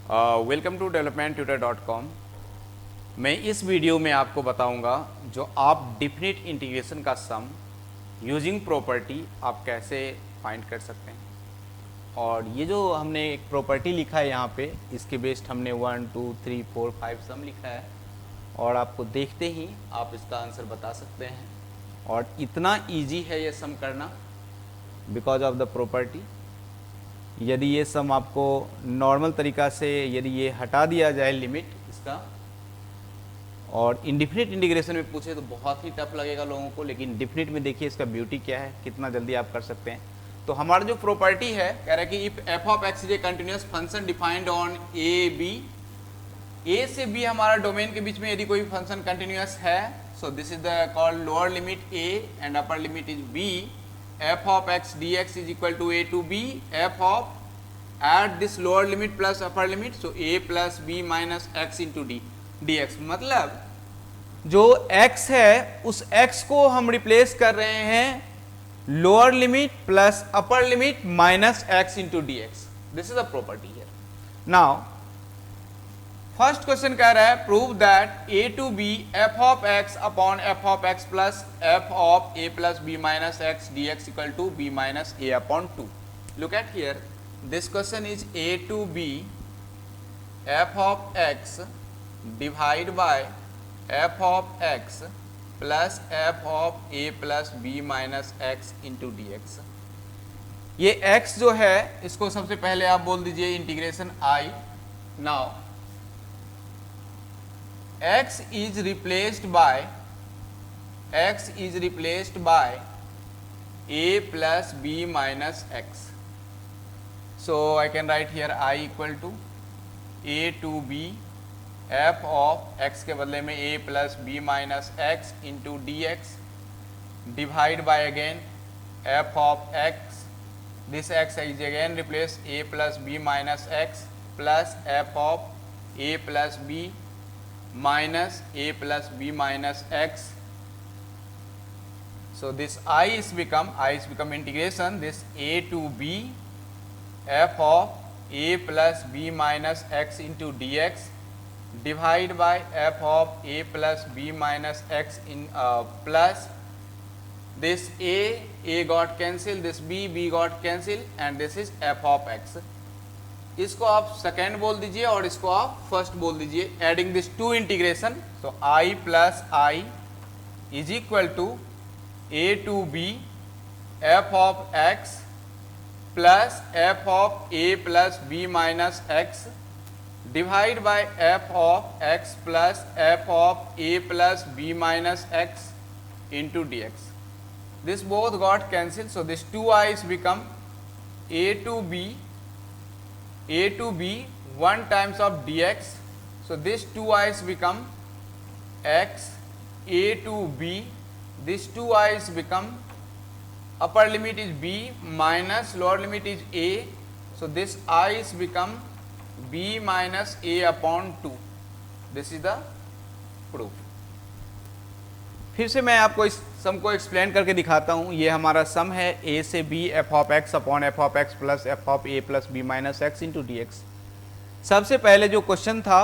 Welcome to developmentutor.com। मैं इस video में आपको बताऊंगा जो आप डिफिनिट इंटीग्रेशन का सम यूजिंग प्रॉपर्टी आप कैसे फाइंड कर सकते हैं। और ये जो हमने एक प्रॉपर्टी लिखा है यहाँ पे, इसके बेस्ड हमने 1 2 3 4 5 सम लिखा है और आपको देखते ही आप इसका आंसर बता सकते हैं। और इतना इजी है ये सम करना बिकॉज ऑफ द प्रॉपर्टी। यदि ये सम आपको नॉर्मल तरीका से यदि ये हटा दिया जाए लिमिट इसका और इनडिफिनिट इंटीग्रेशन में पूछे तो बहुत ही टफ लगेगा लोगों को, लेकिन डिफिनिट में देखिए इसका ब्यूटी क्या है, कितना जल्दी आप कर सकते हैं। तो हमारा जो प्रॉपर्टी है कह रहा है कि if f of x is a continuous function defined on a b, a से बी हमारा डोमेन के बीच में यदि कोई फंक्शन कंटिन्यूअस है, so this is the called lower limit a and upper limit is b, f of x dx is equal to a to b, f of at this lower limit plus upper limit, so a plus b minus x into d dx। मतलब जो x है उस x को हम replace कर रहे हैं lower limit plus upper limit minus x into dx। This is a property here. Now first question कह रहा है prove that a to b f of x upon f of x plus f of a plus b minus x dx equal to b माइनस a upon 2। Look at here, this question is a to b f of x divide by f of x plus f of a plus b minus x into dx। ये x जो है इसको सबसे पहले आप बोल दीजिए integration I। Now x is replaced by a plus b minus x, so I can write here I equal to a to b f of x के बदले में a plus b minus x into dx divide by again f of x, this x is again replace a plus b minus x plus f of a plus b minus a plus b minus x, so this I is become integration this a to b f of a plus b minus x into dx divide by f of a plus b minus x in plus this a got cancel, this b got cancel and this is f of x। इसको आप second बोल दीजिए और इसको आप first बोल दीजिए। Adding this to integration, so i plus i is equal to a to b f of x plus f of a plus b minus x divide by f of x plus f of a plus b minus x into d x. This both got cancel, so this two i's become a to b 1 times of dx, so this 2 i's become x a to b, this 2 i's become upper limit is b minus lower limit is a, so this i's become b minus a upon 2। this is the proof। फिर से मैं आपको इस सम को explain करके दिखाता हूँ। ये हमारा सम है a से b f of x upon f of x plus f of a plus b minus x into d x. सबसे पहले जो क्वेश्चन था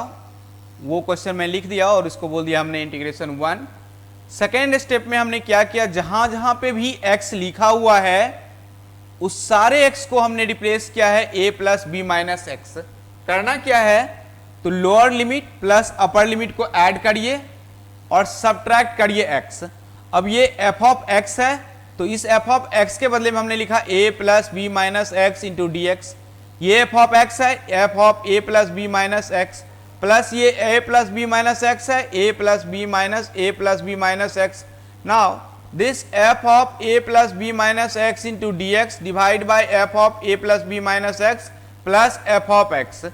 वो क्वेश्चन मैं लिख दिया और इसको बोल दिया हमने इंटीग्रेशन 1। सेकेंड स्टेप में हमने क्या किया, जहां जहां पे भी x लिखा हुआ है उस सारे x को हमने रिप्लेस किया है a plus b minus x। करना क्या है, तो lower limit plus upper limit को ऐड करिए और सब्ट्रैक्ट करिए x। अब ये f ऑफ x है तो इस f ऑफ x के बदले में हमने लिखा a plus b minus x into d x. ये f ऑफ x है, f of a plus b minus x plus ये a plus b minus x है, a plus b minus a plus b minus x. Now this f of a plus b minus x into d x divide by f of a plus b minus x plus f of x।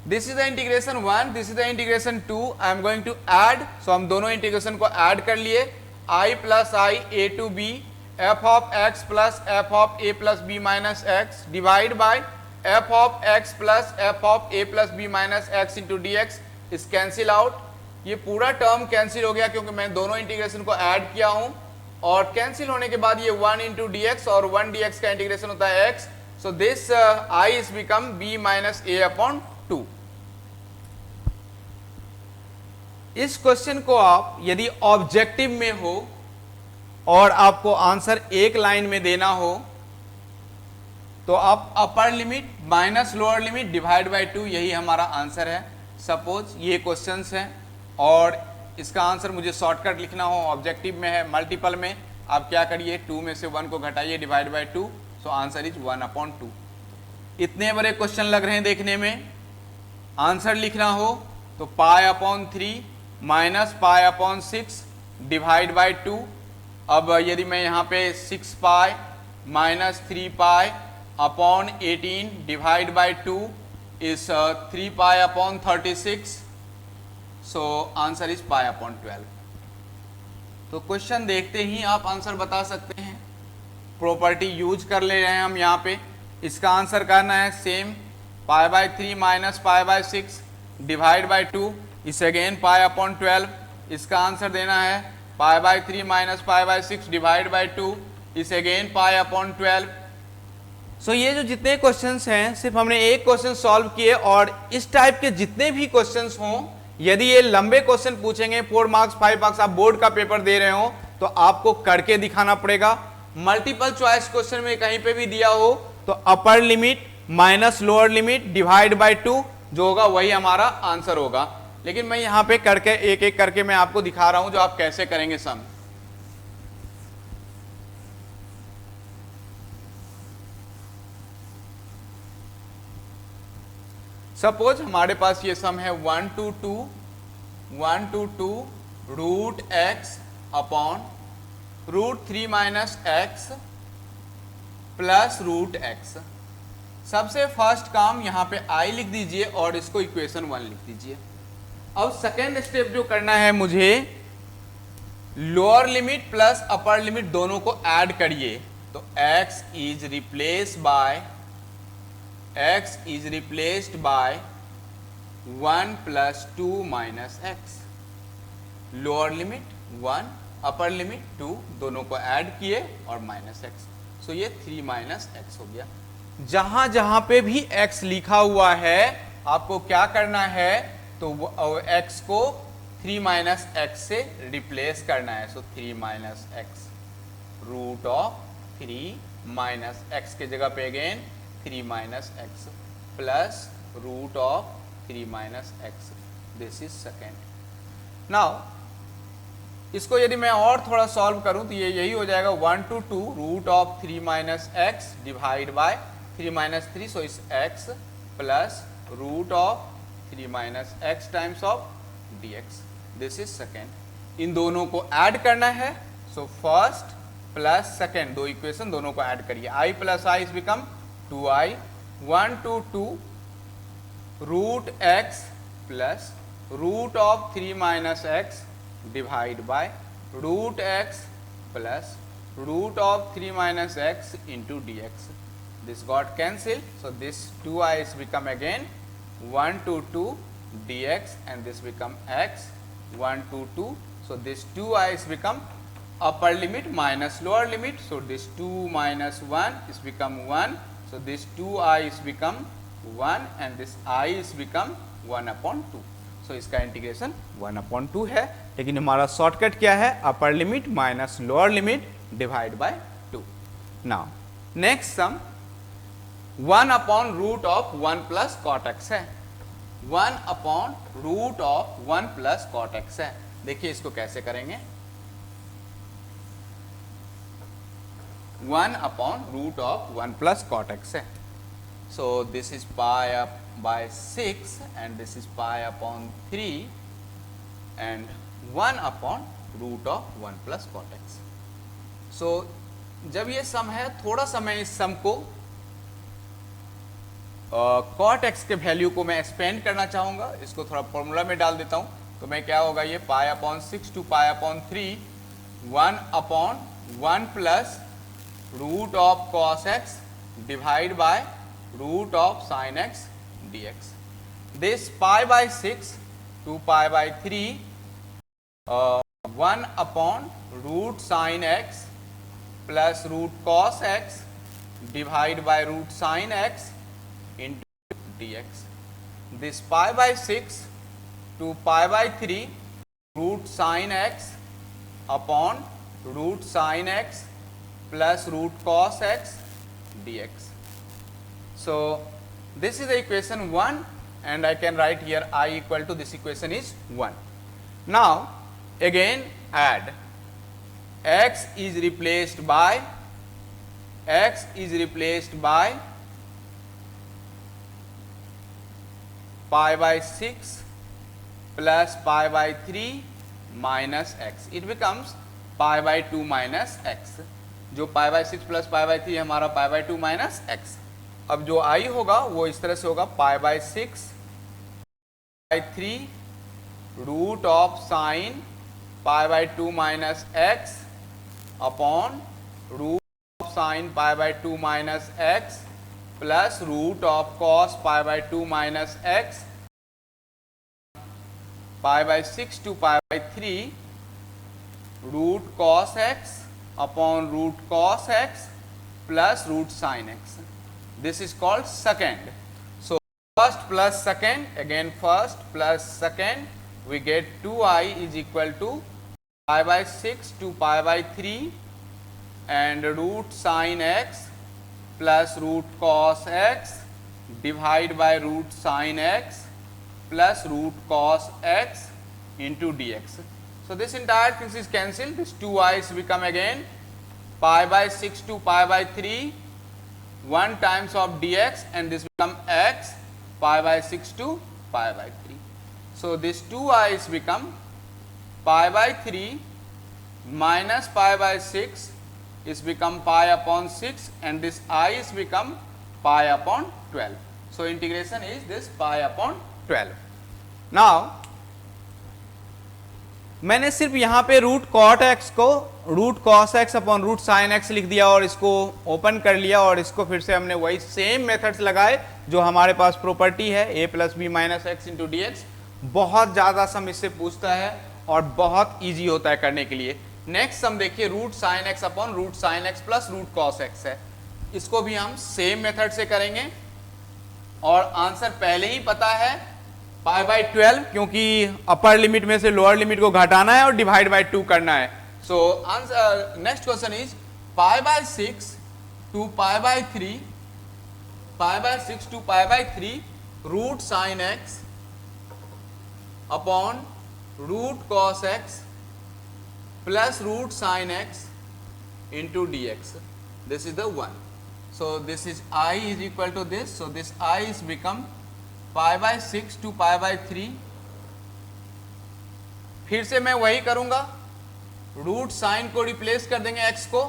This is the integration 1, this is the integration 2। I am going to add, so हम दोनों integration को add कर लिए। i plus I a to b f of x plus f of a plus b minus x divide by f of x plus f of a plus b minus x into d x is cancel out. ये पूरा term cancel हो गया क्योंकि मैं दोनों integration को add किया हूं और कैंसिल होने के बाद ये 1 इंटू डी एक्स और 1 डी एक्स का इंटीग्रेशन होता है x। So this i is become b minus a upon 2। इस क्वेश्चन को आप यदि ऑब्जेक्टिव में हो और आपको आंसर एक लाइन में देना हो तो आप अपर limit minus lower limit divide by 2, यही हमारा आंसर है। सपोज ये क्वेश्चंस हैं और इसका आंसर मुझे शॉर्टकट लिखना हो, ऑब्जेक्टिव में है, मल्टीपल में आप क्या करिए 2 में से 1 को घटाइए, divide by 2, so answer is 1/2। इतने बड़े क्वेश्चन लग रहे हैं देखने में, आंसर लिखना हो तो π/3 माइनस π/6 डिवाइड बाय 2। अब यदि मैं यहाँ पे 6π minus 3π/18 divide by 2 is 3π/36, so answer is π/12। तो क्वेश्चन देखते ही आप आंसर बता सकते हैं। प्रॉपर्टी यूज कर ले रहे हैं हम यहाँ पे। इसका आंसर करना है सेम, π/3 माइनस π/6 डिवाइड बाय 2 इस अगेन π/12। इसका आंसर देना है π/3 माइनस π/6 डिवाइड बाय 2 इस अगेन π/12। सो ये जो जितने क्वेश्चंस हैं सिर्फ हमने एक क्वेश्चन सॉल्व किए, और इस टाइप के जितने भी क्वेश्चंस हों, यदि ये लंबे क्वेश्चन पूछेंगे 4 मार्क्स 5 मार्क्स, आप बोर्ड का पेपर दे रहे हो तो आपको करके दिखाना पड़ेगा। मल्टीपल चॉइस क्वेश्चन में कहीं पे भी दिया हो तो अपर limit minus lower limit divide by 2 जो होगा वही हमारा आंसर होगा। लेकिन मैं यहां पे करके एक एक करके मैं आपको दिखा रहा हूं जो आप कैसे करेंगे सम। सपोज हमारे पास ये सम है 1 to 2 root x upon root 3 minus x plus root x. सबसे फर्स्ट काम यहाँ पे आई लिख दीजिए और इसको इक्वेशन 1 लिख दीजिए। अब सेकेंड स्टेप जो करना है मुझे, lower limit plus upper limit दोनों को ऐड करिए। तो x is replaced by 1 plus 2 minus x. Lower limit 1 upper limit 2 दोनों को ऐड किए और माइनस एक्स, सो ये 3 माइनस एक्स हो गया। जहां जहां पे भी x लिखा हुआ है आपको क्या करना है, तो x को 3 माइनस एक्स से रिप्लेस करना है। So 3 minus x root of 3 minus x के जगह पे again 3 minus x plus root of 3 minus x. This is second. Now इसको यदि मैं और थोड़ा सॉल्व करूं तो ये यही हो जाएगा 1 to 2 root of 3 minus x divide by 3 minus 3, so इस x plus root of 3 minus x times of dx। This is second. इन दोनों को ऐड करना है, सो फर्स्ट प्लस सेकेंड, दो इक्वेशन दोनों को ऐड करिए। i plus i is become 2i। 1 to 2 root x plus root of 3 minus x divide by root x plus root of 3 minus x into dx. This got cancelled, so this 2i is become again 1 to 2 dx, and this become x 1 to 2. So this 2i is become upper limit minus lower limit. So this 2 minus 1 is become 1. So this 2i is become 1 and this i is become 1/2. So इसका integration 1/2 है, लेकिन हमारा shortcut क्या है, upper limit minus lower limit divide by 2. Now next sum 1/√1 plus cot x है। 1/√1 plus cot x है। देखिए इसको कैसे करेंगे। 1/√1 प्लस कॉट एक्स है। So this is pi up by 6 and this is pi upon 3 and 1/√1 plus cot x. So जब ये सम है, थोड़ा सा मैं इस सम को cot x के वैल्यू को मैं एक्सपेंड करना चाहूँगा। इसको थोड़ा फॉर्मूला में डाल देता हूँ, तो मैं क्या होगा, ये pi/6 to pi/3 1/1 plus root of cos x divide बाय root of sin x dx. This pi/6 to pi/3 1/root sin x plus root cos x divide by root sin x into dx. This pi/6 to pi/3 root sine x upon root sine x plus root cos x dx. So this is the equation 1 and I can write here I equal to this equation is 1. Now again add x is replaced by pi by 6 plus pi by 3 minus x. It becomes pi by 2 minus x. जो pi by 6 plus pi by 3 हमारा pi by 2 minus x. अब जो i होगा वो इस तरह से होगा pi by 6 by 3 root of sine pi by 2 minus x upon root of sine pi by 2 minus x plus root of cos pi by 2 minus x pi by 6 to pi by 3 root cos x upon root cos x plus root sin x. This is called second. So first plus second, again first plus second, we get 2i is equal to pi by 6 to pi by 3 and root sin x plus root cos x divide by root sin x plus root cos x into dx. So this entire thing is cancelled. This 2i's become again pi by 6 to pi by 3 1 times of dx and this become x pi by 6 to pi by 3. So this 2i's become pi by 3 minus pi by 6 is become pi upon 6 and this I is become pi upon 12. So integration is this pi upon 12. Now मैंने सिर्फ यहाँ पे root cot x को root cos x upon root sine x लिख दिया और इसको open कर लिया और इसको फिर से हमने वही सेम मेथड्स लगाए जो हमारे पास प्रॉपर्टी है a plus b minus x into d x. बहुत ज़्यादा सम इससे पूछता है और बहुत इजी होता है करने के लिए. नेक्स्ट सम देखिए root sine x upon root sine x plus root cos x है. इसको भी हम सेम मेथड से करेंगे और आंसर पहले ही पता है पाई बाई 12 क्योंकि अपर लिमिट में से लोअर लिमिट को घटाना है और डिवाइड बाई 2 करना है. So answer next question is pi by 6 to pi by 3 pi by 6 to pi by 3 root sine x upon root cos x plus root sin x into dx. This is the one. So this is I is equal to this. So this I is become pi by 6 to pi by 3. फिर से मैं वही करूंगा, root sine को replace कर देंगे x को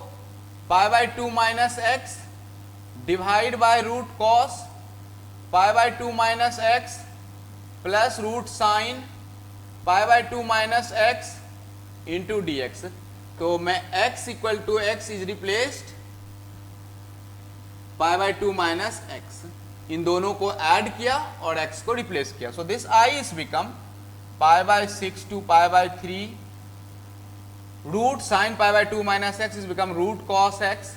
pi by 2 minus x divide by root cos pi by 2 minus x plus root sine pi by 2 minus x into dx. तो मैं x equal to x is replaced pi by 2 minus x, इन दोनों को add किया और x को replace किया. So this I is become pi by 6 to pi by 3 root sine pi by 2 minus x is become root cos x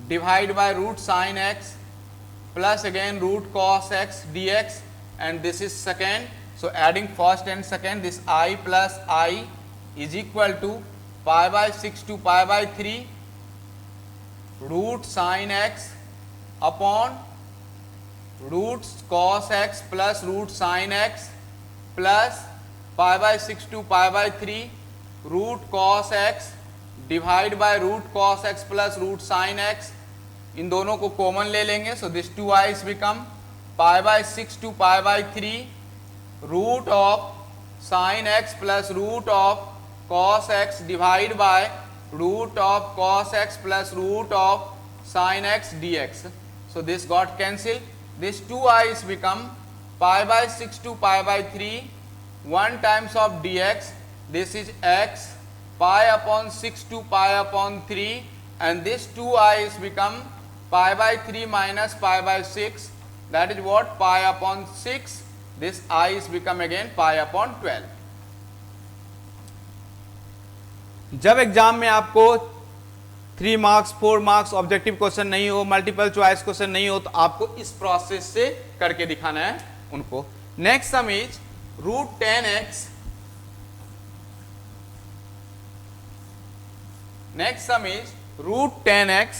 divide by root sine x plus again root cos x dx and this is second. So adding first and second, this I plus I is equal to pi by 6 to pi by 3 root sin x upon root cos x plus root sin x plus pi by 6 to pi by 3 root cos x divide by root cos x plus root sin x. इन दोनों को common ले लेंगे. So this 2i's become pi by 6 to pi by 3 root of sin x plus root of cos x divide by root of cos x plus root of sin x dx. So this got cancelled. This 2i's become pi by 6 to pi by 3 1 times of dx. This is x pi upon 6 to pi upon 3 and this 2i's become pi by 3 minus pi by 6, that is what, pi upon 6. This I is become again pi upon 12. जब exam में आपको 3 marks 4 marks objective question नहीं हो, multiple choice question नहीं हो, तो आपको इस प्रोसेस से करके दिखाना है उनको. Next sum is root 10x next sum is root 10x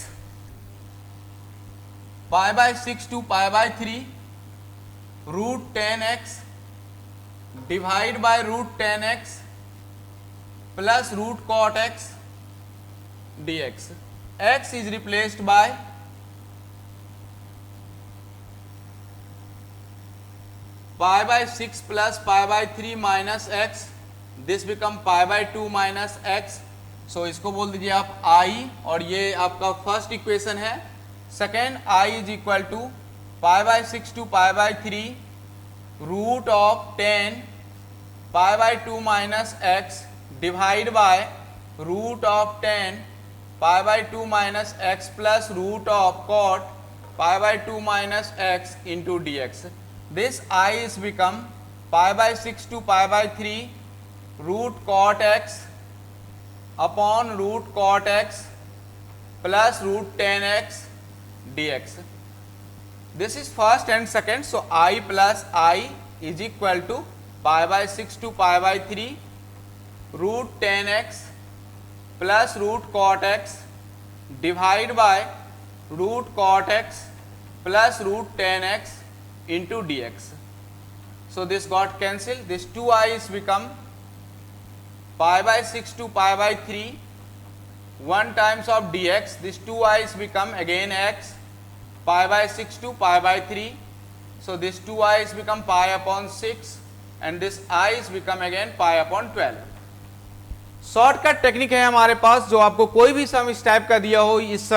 pi by 6 to pi by 3 root 10x divide by root 10x plus root cot x dx. x is replaced by pi by 6 plus pi by 3 minus x. This become pi by 2 minus x. So इसको बोल दीजिए आप i, और ये आपका first equation है. Second i is equal to pi by 6 to pi by 3 root of 10 pi by 2 minus x divide by root of 10 pi by 2 minus x plus root of cot pi by 2 minus x into dx. This I is become pi by 6 to pi by 3 root cot x upon root cot x plus root 10x dx. This is first and second, so I plus I is equal to pi by 6 to pi by 3 root 10x plus root cot x divide by root cot x plus root 10x into dx. So this got cancelled. This 2i's become pi by 6 to pi by 3 1 times of dx. This 2i's become again x pi by 6 to pi by 3. So this 2i's become pi upon 6 and this i's become again pi upon 12. Shortcut technique है हमारे पास, जो आपको कोई भी सम इस type का दिया हो, इस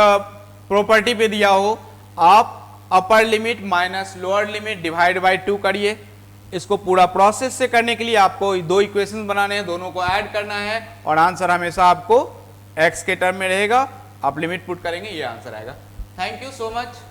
प्रॉपर्टी पे दिया हो, आप अपर limit minus lower limit divide by 2 करिए. इसको पूरा प्रोसेस से करने के लिए आपको दो इक्वेशंस बनाने हैं, दोनों को ऐड करना है और आंसर हमेशा आपको x के टर्म में रहेगा. आप लिमिट पुट करेंगे, ये आंसर आएगा. Thank you so much.